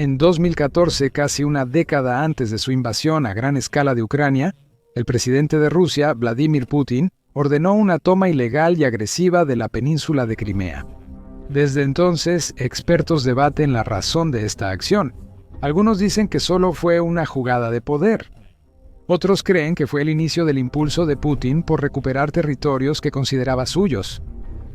En 2014, casi una década antes de su invasión a gran escala de Ucrania, el presidente de Rusia, Vladimir Putin, ordenó una toma ilegal y agresiva de la península de Crimea. Desde entonces, expertos debaten la razón de esta acción. Algunos dicen que solo fue una jugada de poder. Otros creen que fue el inicio del impulso de Putin por recuperar territorios que consideraba suyos,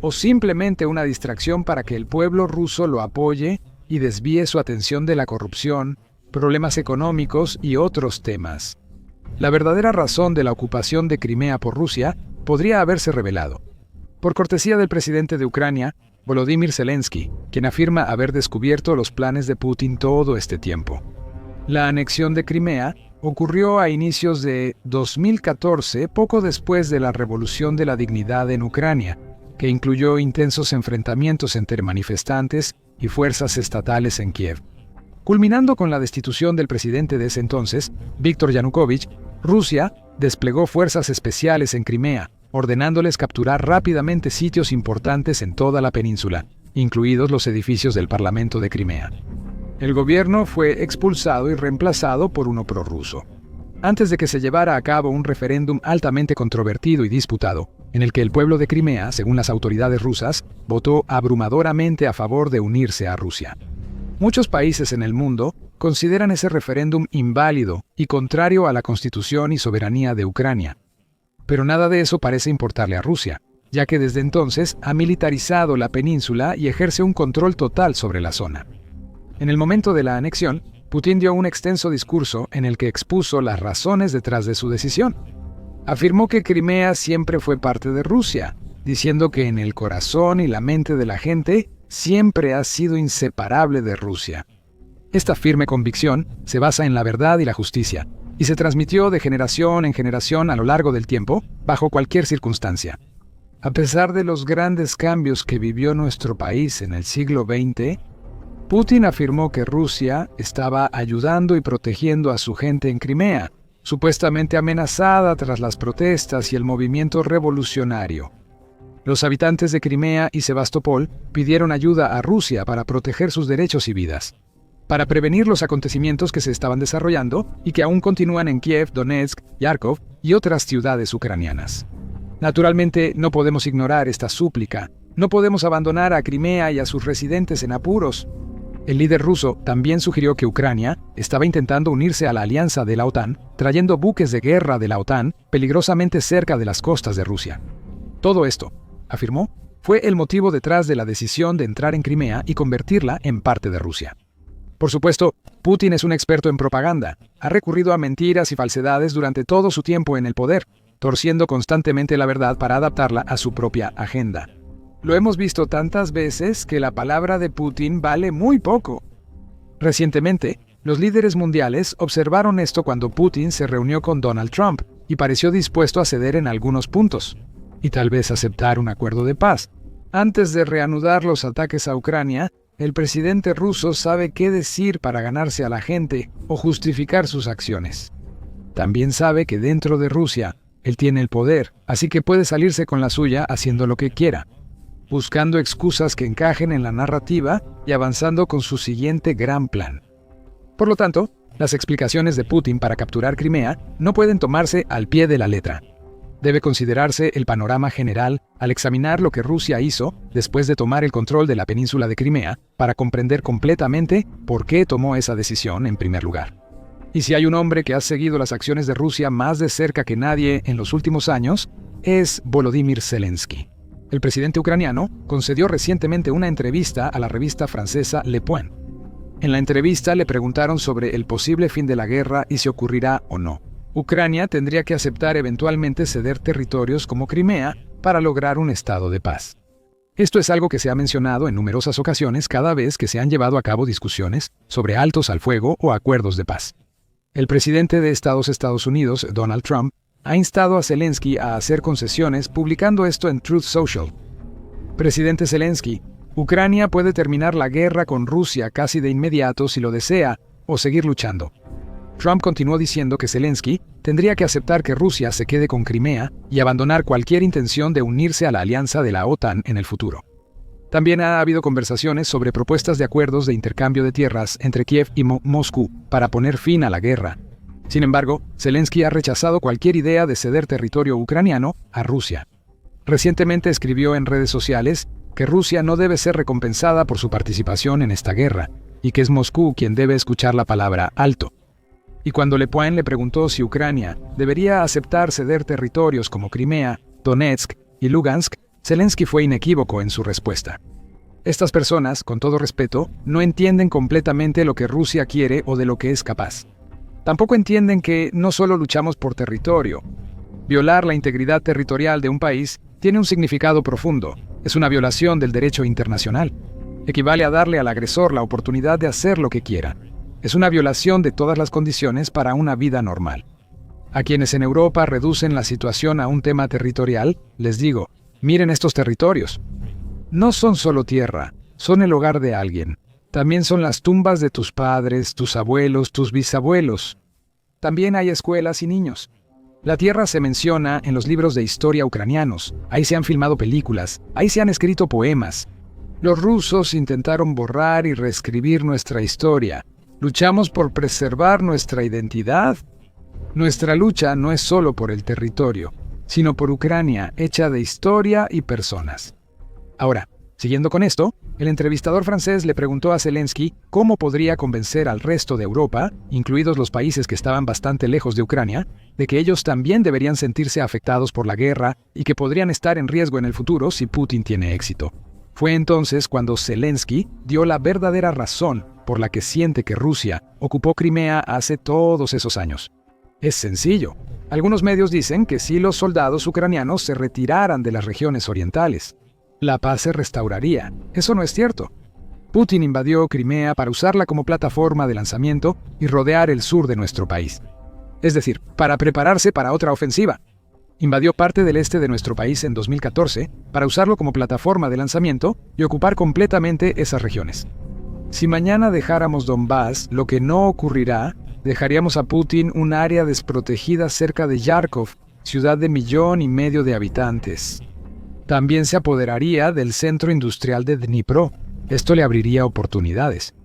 o simplemente una distracción para que el pueblo ruso lo apoye y desvíe su atención de la corrupción, problemas económicos y otros temas. La verdadera razón de la ocupación de Crimea por Rusia podría haberse revelado. Por cortesía del presidente de Ucrania, Volodymyr Zelensky, quien afirma haber descubierto los planes de Putin todo este tiempo. La anexión de Crimea ocurrió a inicios de 2014, poco después de la Revolución de la Dignidad en Ucrania, que incluyó intensos enfrentamientos entre manifestantes y fuerzas estatales en Kiev. Culminando con la destitución del presidente de ese entonces, Viktor Yanukovych, Rusia desplegó fuerzas especiales en Crimea, ordenándoles capturar rápidamente sitios importantes en toda la península, incluidos los edificios del Parlamento de Crimea. El gobierno fue expulsado y reemplazado por uno prorruso. Antes de que se llevara a cabo un referéndum altamente controvertido y disputado, en el que el pueblo de Crimea, según las autoridades rusas, votó abrumadoramente a favor de unirse a Rusia. Muchos países en el mundo consideran ese referéndum inválido y contrario a la constitución y soberanía de Ucrania. Pero nada de eso parece importarle a Rusia, ya que desde entonces ha militarizado la península y ejerce un control total sobre la zona. En el momento de la anexión, Putin dio un extenso discurso en el que expuso las razones detrás de su decisión. Afirmó que Crimea siempre fue parte de Rusia, diciendo que en el corazón y la mente de la gente siempre ha sido inseparable de Rusia. Esta firme convicción se basa en la verdad y la justicia, y se transmitió de generación en generación a lo largo del tiempo, bajo cualquier circunstancia. A pesar de los grandes cambios que vivió nuestro país en el siglo XX, Putin afirmó que Rusia estaba ayudando y protegiendo a su gente en Crimea, supuestamente amenazada tras las protestas y el movimiento revolucionario. Los habitantes de Crimea y Sebastopol pidieron ayuda a Rusia para proteger sus derechos y vidas, para prevenir los acontecimientos que se estaban desarrollando y que aún continúan en Kiev, Donetsk, Kharkov y otras ciudades ucranianas. Naturalmente, no podemos ignorar esta súplica. No podemos abandonar a Crimea y a sus residentes en apuros. El líder ruso también sugirió que Ucrania estaba intentando unirse a la alianza de la OTAN, trayendo buques de guerra de la OTAN peligrosamente cerca de las costas de Rusia. Todo esto, afirmó, fue el motivo detrás de la decisión de entrar en Crimea y convertirla en parte de Rusia. Por supuesto, Putin es un experto en propaganda. Ha recurrido a mentiras y falsedades durante todo su tiempo en el poder, torciendo constantemente la verdad para adaptarla a su propia agenda. Lo hemos visto tantas veces que la palabra de Putin vale muy poco. Recientemente, los líderes mundiales observaron esto cuando Putin se reunió con Donald Trump y pareció dispuesto a ceder en algunos puntos, y tal vez aceptar un acuerdo de paz. Antes de reanudar los ataques a Ucrania, el presidente ruso sabe qué decir para ganarse a la gente o justificar sus acciones. También sabe que dentro de Rusia, él tiene el poder, así que puede salirse con la suya haciendo lo que quiera, buscando excusas que encajen en la narrativa y avanzando con su siguiente gran plan. Por lo tanto, las explicaciones de Putin para capturar Crimea no pueden tomarse al pie de la letra. Debe considerarse el panorama general al examinar lo que Rusia hizo después de tomar el control de la península de Crimea para comprender completamente por qué tomó esa decisión en primer lugar. Y si hay un hombre que ha seguido las acciones de Rusia más de cerca que nadie en los últimos años, es Volodymyr Zelensky. El presidente ucraniano concedió recientemente una entrevista a la revista francesa Le Point. En la entrevista le preguntaron sobre el posible fin de la guerra y si ocurrirá o no. Ucrania tendría que aceptar eventualmente ceder territorios como Crimea para lograr un estado de paz. Esto es algo que se ha mencionado en numerosas ocasiones cada vez que se han llevado a cabo discusiones sobre altos al fuego o acuerdos de paz. El presidente de Estados Unidos, Donald Trump, ha instado a Zelensky a hacer concesiones publicando esto en Truth Social. Presidente Zelensky, Ucrania puede terminar la guerra con Rusia casi de inmediato si lo desea, o seguir luchando. Trump continuó diciendo que Zelensky tendría que aceptar que Rusia se quede con Crimea y abandonar cualquier intención de unirse a la alianza de la OTAN en el futuro. También ha habido conversaciones sobre propuestas de acuerdos de intercambio de tierras entre Kiev y Moscú para poner fin a la guerra. Sin embargo, Zelensky ha rechazado cualquier idea de ceder territorio ucraniano a Rusia. Recientemente escribió en redes sociales que Rusia no debe ser recompensada por su participación en esta guerra, y que es Moscú quien debe escuchar la palabra alto. Y cuando Le Point le preguntó si Ucrania debería aceptar ceder territorios como Crimea, Donetsk y Lugansk, Zelensky fue inequívoco en su respuesta. Estas personas, con todo respeto, no entienden completamente lo que Rusia quiere o de lo que es capaz. Tampoco entienden que no solo luchamos por territorio. Violar la integridad territorial de un país tiene un significado profundo. Es una violación del derecho internacional. Equivale a darle al agresor la oportunidad de hacer lo que quiera. Es una violación de todas las condiciones para una vida normal. A quienes en Europa reducen la situación a un tema territorial, les digo, miren estos territorios. No son solo tierra, son el hogar de alguien. También son las tumbas de tus padres, tus abuelos, tus bisabuelos. También hay escuelas y niños. La tierra se menciona en los libros de historia ucranianos. Ahí se han filmado películas, ahí se han escrito poemas. Los rusos intentaron borrar y reescribir nuestra historia. Luchamos por preservar nuestra identidad. Nuestra lucha no es solo por el territorio, sino por Ucrania, hecha de historia y personas. Ahora, siguiendo con esto, el entrevistador francés le preguntó a Zelensky cómo podría convencer al resto de Europa, incluidos los países que estaban bastante lejos de Ucrania, de que ellos también deberían sentirse afectados por la guerra y que podrían estar en riesgo en el futuro si Putin tiene éxito. Fue entonces cuando Zelensky dio la verdadera razón por la que siente que Rusia ocupó Crimea hace todos esos años. Es sencillo. Algunos medios dicen que si los soldados ucranianos se retiraran de las regiones orientales, la paz se restauraría. Eso no es cierto. Putin invadió Crimea para usarla como plataforma de lanzamiento y rodear el sur de nuestro país. Es decir, para prepararse para otra ofensiva. Invadió parte del este de nuestro país en 2014 para usarlo como plataforma de lanzamiento y ocupar completamente esas regiones. Si mañana dejáramos Donbass, lo que no ocurrirá, dejaríamos a Putin un área desprotegida cerca de Yarkov, ciudad de 1,5 millones de habitantes. También se apoderaría del centro industrial de Dnipro. Esto le abriría oportunidades.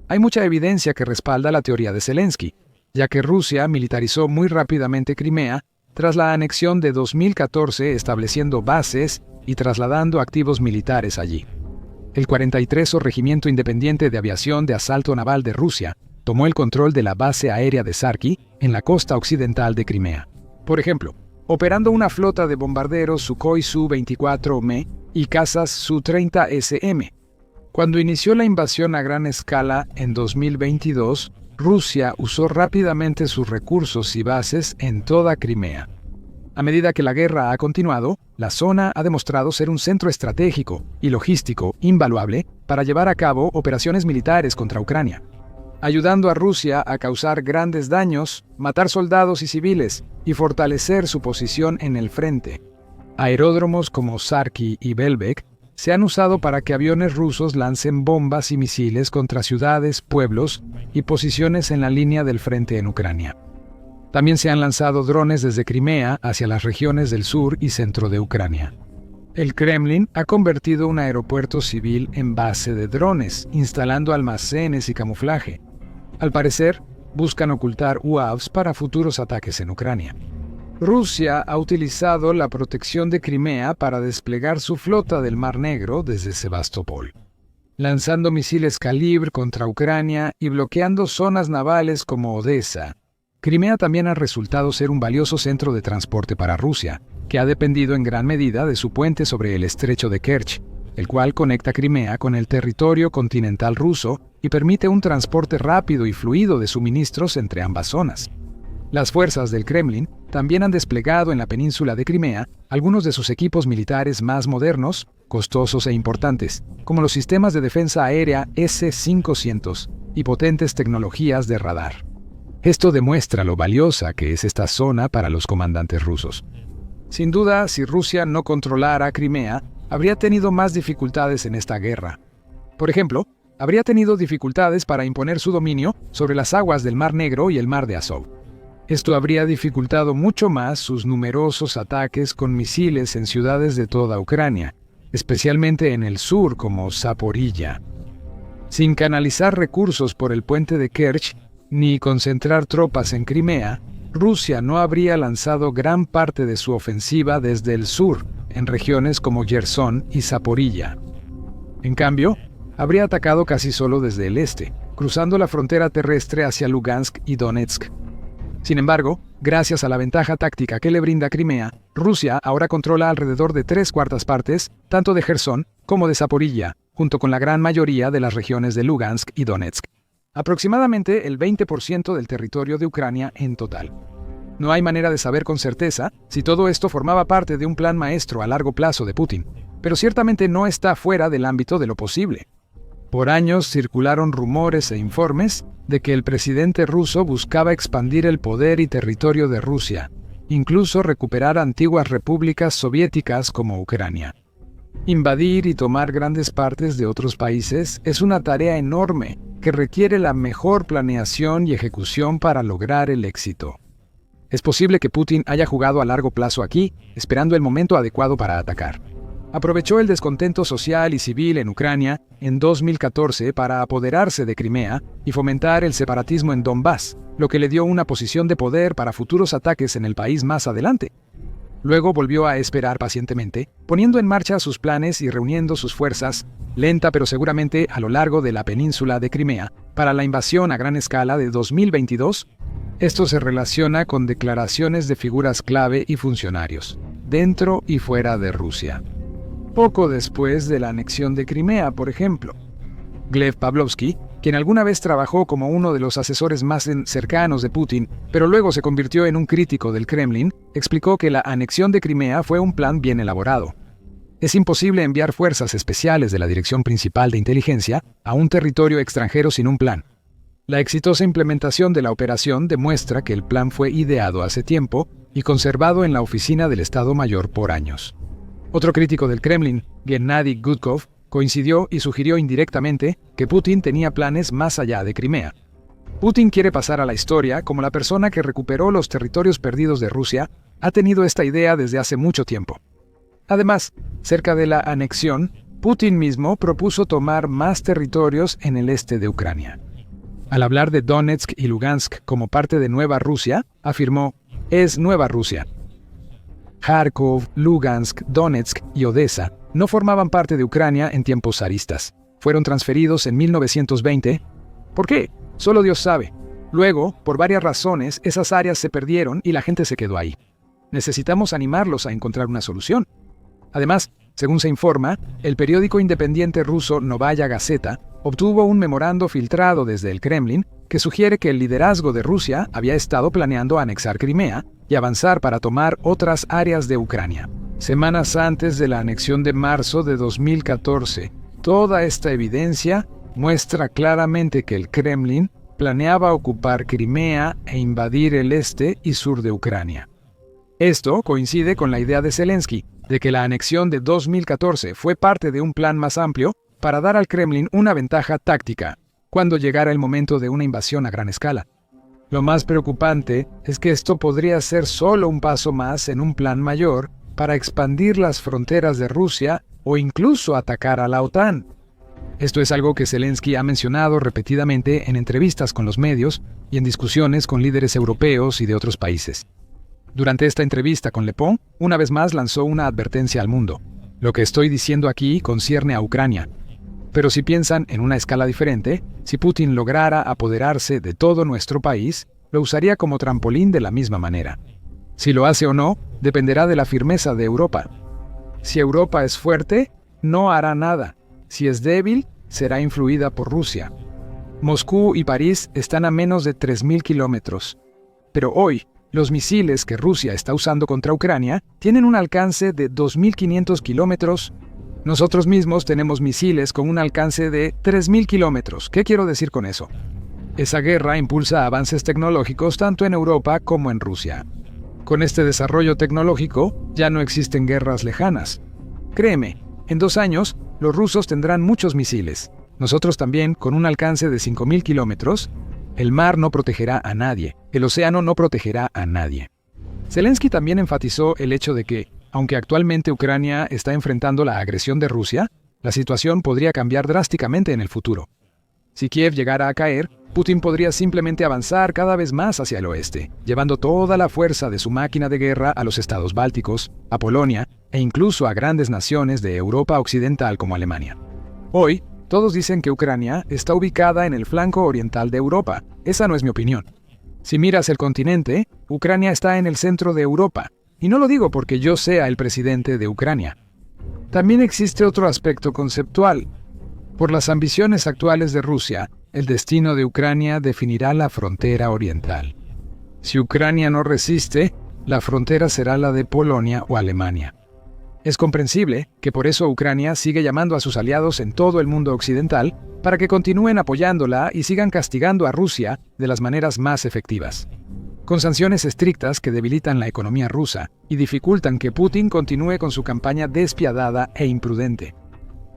Hay mucha evidencia que respalda la teoría de Zelensky, ya que Rusia militarizó muy rápidamente Crimea tras la anexión de 2014, estableciendo bases y trasladando activos militares allí. El 43 Regimiento Independiente de Aviación de Asalto Naval de Rusia tomó el control de la base aérea de Sarki, en la costa occidental de Crimea. Por ejemplo, operando una flota de bombarderos Sukhoi Su-24M y cazas Su-30SM. Cuando inició la invasión a gran escala en 2022, Rusia usó rápidamente sus recursos y bases en toda Crimea. A medida que la guerra ha continuado, la zona ha demostrado ser un centro estratégico y logístico invaluable para llevar a cabo operaciones militares contra Ucrania, ayudando a Rusia a causar grandes daños, matar soldados y civiles y fortalecer su posición en el frente. Aeródromos como Sarki y Belbek se han usado para que aviones rusos lancen bombas y misiles contra ciudades, pueblos y posiciones en la línea del frente en Ucrania. También se han lanzado drones desde Crimea hacia las regiones del sur y centro de Ucrania. El Kremlin ha convertido un aeropuerto civil en base de drones, instalando almacenes y camuflaje. Al parecer, buscan ocultar UAVs para futuros ataques en Ucrania. Rusia ha utilizado la protección de Crimea para desplegar su flota del Mar Negro desde Sebastopol, lanzando misiles Kalibr contra Ucrania y bloqueando zonas navales como Odessa. Crimea también ha resultado ser un valioso centro de transporte para Rusia, que ha dependido en gran medida de su puente sobre el estrecho de Kerch, el cual conecta Crimea con el territorio continental ruso y permite un transporte rápido y fluido de suministros entre ambas zonas. Las fuerzas del Kremlin también han desplegado en la península de Crimea algunos de sus equipos militares más modernos, costosos e importantes, como los sistemas de defensa aérea S-500 y potentes tecnologías de radar. Esto demuestra lo valiosa que es esta zona para los comandantes rusos. Sin duda, si Rusia no controlara Crimea, habría tenido más dificultades en esta guerra. Por ejemplo, habría tenido dificultades para imponer su dominio sobre las aguas del Mar Negro y el Mar de Azov. Esto habría dificultado mucho más sus numerosos ataques con misiles en ciudades de toda Ucrania, especialmente en el sur como Zaporilla. Sin canalizar recursos por el puente de Kerch ni concentrar tropas en Crimea, Rusia no habría lanzado gran parte de su ofensiva desde el sur, en regiones como Jersón y Zaporilla. En cambio, habría atacado casi solo desde el este, cruzando la frontera terrestre hacia Lugansk y Donetsk. Sin embargo, gracias a la ventaja táctica que le brinda Crimea, Rusia ahora controla alrededor de 3/4 partes, tanto de Jersón como de Zaporilla, junto con la gran mayoría de las regiones de Lugansk y Donetsk. Aproximadamente el 20% del territorio de Ucrania en total. No hay manera de saber con certeza si todo esto formaba parte de un plan maestro a largo plazo de Putin, pero ciertamente no está fuera del ámbito de lo posible. Por años circularon rumores e informes de que el presidente ruso buscaba expandir el poder y territorio de Rusia, incluso recuperar antiguas repúblicas soviéticas como Ucrania. Invadir y tomar grandes partes de otros países es una tarea enorme que requiere la mejor planeación y ejecución para lograr el éxito. Es posible que Putin haya jugado a largo plazo aquí, esperando el momento adecuado para atacar. Aprovechó el descontento social y civil en Ucrania en 2014 para apoderarse de Crimea y fomentar el separatismo en Donbass, lo que le dio una posición de poder para futuros ataques en el país más adelante. Luego volvió a esperar pacientemente, poniendo en marcha sus planes y reuniendo sus fuerzas, lenta pero seguramente a lo largo de la península de Crimea, para la invasión a gran escala de 2022. Esto se relaciona con declaraciones de figuras clave y funcionarios, dentro y fuera de Rusia. Poco después de la anexión de Crimea, por ejemplo, Gleb Pavlovsky, quien alguna vez trabajó como uno de los asesores más cercanos de Putin, pero luego se convirtió en un crítico del Kremlin, explicó que la anexión de Crimea fue un plan bien elaborado. Es imposible enviar fuerzas especiales de la Dirección Principal de Inteligencia a un territorio extranjero sin un plan. La exitosa implementación de la operación demuestra que el plan fue ideado hace tiempo y conservado en la oficina del Estado Mayor por años. Otro crítico del Kremlin, Gennady Gudkov, coincidió y sugirió indirectamente que Putin tenía planes más allá de Crimea. Putin quiere pasar a la historia como la persona que recuperó los territorios perdidos de Rusia. Ha tenido esta idea desde hace mucho tiempo. Además, cerca de la anexión, Putin mismo propuso tomar más territorios en el este de Ucrania. Al hablar de Donetsk y Lugansk como parte de Nueva Rusia, afirmó: "Es Nueva Rusia". Kharkov, Lugansk, Donetsk y Odessa no formaban parte de Ucrania en tiempos zaristas. Fueron transferidos en 1920. ¿Por qué? Solo Dios sabe. Luego, por varias razones, esas áreas se perdieron y la gente se quedó ahí. Necesitamos animarlos a encontrar una solución. Además, según se informa, el periódico independiente ruso Novaya Gazeta obtuvo un memorando filtrado desde el Kremlin que sugiere que el liderazgo de Rusia había estado planeando anexar Crimea y avanzar para tomar otras áreas de Ucrania. Semanas antes de la anexión de marzo de 2014, toda esta evidencia muestra claramente que el Kremlin planeaba ocupar Crimea e invadir el este y sur de Ucrania. Esto coincide con la idea de Zelensky de que la anexión de 2014 fue parte de un plan más amplio para dar al Kremlin una ventaja táctica cuando llegara el momento de una invasión a gran escala. Lo más preocupante es que esto podría ser solo un paso más en un plan mayor para expandir las fronteras de Rusia o incluso atacar a la OTAN. Esto es algo que Zelensky ha mencionado repetidamente en entrevistas con los medios y en discusiones con líderes europeos y de otros países. Durante esta entrevista con Le Pont, una vez más lanzó una advertencia al mundo. Lo que estoy diciendo aquí concierne a Ucrania. Pero si piensan en una escala diferente, si Putin lograra apoderarse de todo nuestro país, lo usaría como trampolín de la misma manera. Si lo hace o no, dependerá de la firmeza de Europa. Si Europa es fuerte, no hará nada. Si es débil, será influida por Rusia. Moscú y París están a menos de 3.000 kilómetros. Pero hoy, los misiles que Rusia está usando contra Ucrania tienen un alcance de 2.500 kilómetros. Nosotros mismos tenemos misiles con un alcance de 3.000 kilómetros. ¿Qué quiero decir con eso? Esa guerra impulsa avances tecnológicos tanto en Europa como en Rusia. Con este desarrollo tecnológico, ya no existen guerras lejanas. Créeme, en 2 años, los rusos tendrán muchos misiles. Nosotros también, con un alcance de 5.000 kilómetros. El mar no protegerá a nadie. El océano no protegerá a nadie. Zelensky también enfatizó el hecho de que, aunque actualmente Ucrania está enfrentando la agresión de Rusia, la situación podría cambiar drásticamente en el futuro. Si Kiev llegara a caer, Putin podría simplemente avanzar cada vez más hacia el oeste, llevando toda la fuerza de su máquina de guerra a los estados bálticos, a Polonia e incluso a grandes naciones de Europa occidental como Alemania. Hoy, todos dicen que Ucrania está ubicada en el flanco oriental de Europa. Esa no es mi opinión. Si miras el continente, Ucrania está en el centro de Europa. Y no lo digo porque yo sea el presidente de Ucrania. También existe otro aspecto conceptual. Por las ambiciones actuales de Rusia, el destino de Ucrania definirá la frontera oriental. Si Ucrania no resiste, la frontera será la de Polonia o Alemania. Es comprensible que por eso Ucrania sigue llamando a sus aliados en todo el mundo occidental para que continúen apoyándola y sigan castigando a Rusia de las maneras más efectivas, con sanciones estrictas que debilitan la economía rusa y dificultan que Putin continúe con su campaña despiadada e imprudente.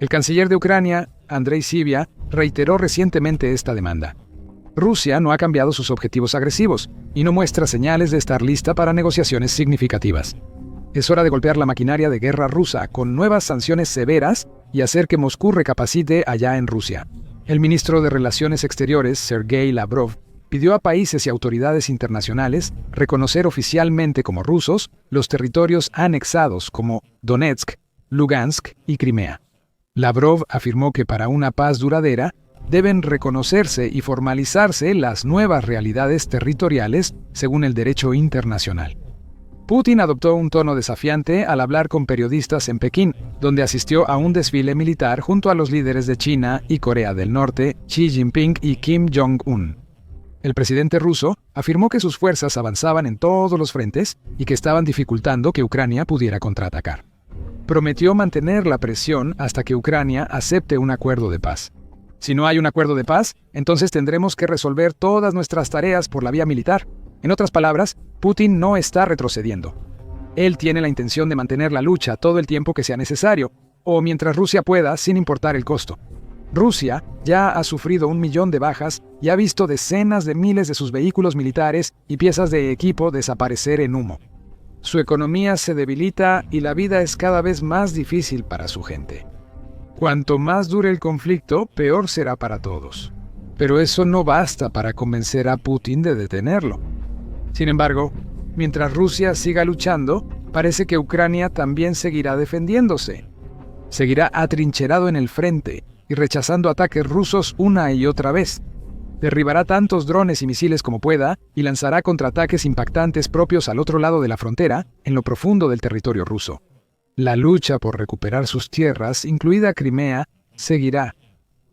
El canciller de Ucrania, Andrei Sybiha, reiteró recientemente esta demanda. Rusia no ha cambiado sus objetivos agresivos y no muestra señales de estar lista para negociaciones significativas. Es hora de golpear la maquinaria de guerra rusa con nuevas sanciones severas y hacer que Moscú recapacite allá en Rusia. El ministro de Relaciones Exteriores, Sergei Lavrov, pidió a países y autoridades internacionales reconocer oficialmente como rusos los territorios anexados como Donetsk, Lugansk y Crimea. Lavrov afirmó que para una paz duradera deben reconocerse y formalizarse las nuevas realidades territoriales según el derecho internacional. Putin adoptó un tono desafiante al hablar con periodistas en Pekín, donde asistió a un desfile militar junto a los líderes de China y Corea del Norte, Xi Jinping y Kim Jong-un. El presidente ruso afirmó que sus fuerzas avanzaban en todos los frentes y que estaban dificultando que Ucrania pudiera contraatacar. Prometió mantener la presión hasta que Ucrania acepte un acuerdo de paz. Si no hay un acuerdo de paz, entonces tendremos que resolver todas nuestras tareas por la vía militar. En otras palabras, Putin no está retrocediendo. Él tiene la intención de mantener la lucha todo el tiempo que sea necesario, o mientras Rusia pueda, sin importar el costo. Rusia ya ha sufrido 1 millón de bajas y ha visto decenas de miles de sus vehículos militares y piezas de equipo desaparecer en humo. Su economía se debilita y la vida es cada vez más difícil para su gente. Cuanto más dure el conflicto, peor será para todos. Pero eso no basta para convencer a Putin de detenerlo. Sin embargo, mientras Rusia siga luchando, parece que Ucrania también seguirá defendiéndose. Seguirá atrincherado en el frente y rechazando ataques rusos una y otra vez. Derribará tantos drones y misiles como pueda y lanzará contraataques impactantes propios al otro lado de la frontera, en lo profundo del territorio ruso. La lucha por recuperar sus tierras, incluida Crimea, seguirá.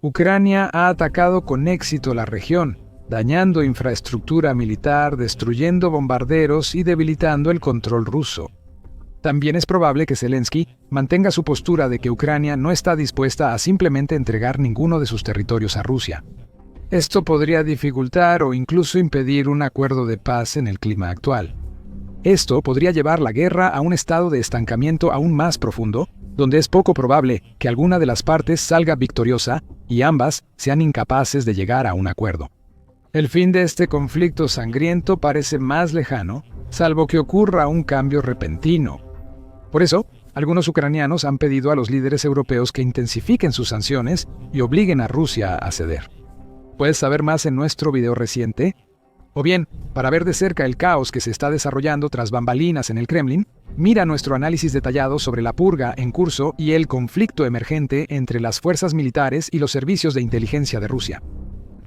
Ucrania ha atacado con éxito la región, dañando infraestructura militar, destruyendo bombarderos y debilitando el control ruso. También es probable que Zelensky mantenga su postura de que Ucrania no está dispuesta a simplemente entregar ninguno de sus territorios a Rusia. Esto podría dificultar o incluso impedir un acuerdo de paz en el clima actual. Esto podría llevar la guerra a un estado de estancamiento aún más profundo, donde es poco probable que alguna de las partes salga victoriosa y ambas sean incapaces de llegar a un acuerdo. El fin de este conflicto sangriento parece más lejano, salvo que ocurra un cambio repentino. Por eso, algunos ucranianos han pedido a los líderes europeos que intensifiquen sus sanciones y obliguen a Rusia a ceder. Puedes saber más en nuestro video reciente. O bien, para ver de cerca el caos que se está desarrollando tras bambalinas en el Kremlin, mira nuestro análisis detallado sobre la purga en curso y el conflicto emergente entre las fuerzas militares y los servicios de inteligencia de Rusia.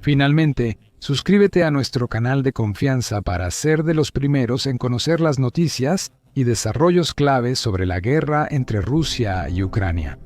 Finalmente, suscríbete a nuestro canal de confianza para ser de los primeros en conocer las noticias y desarrollos claves sobre la guerra entre Rusia y Ucrania.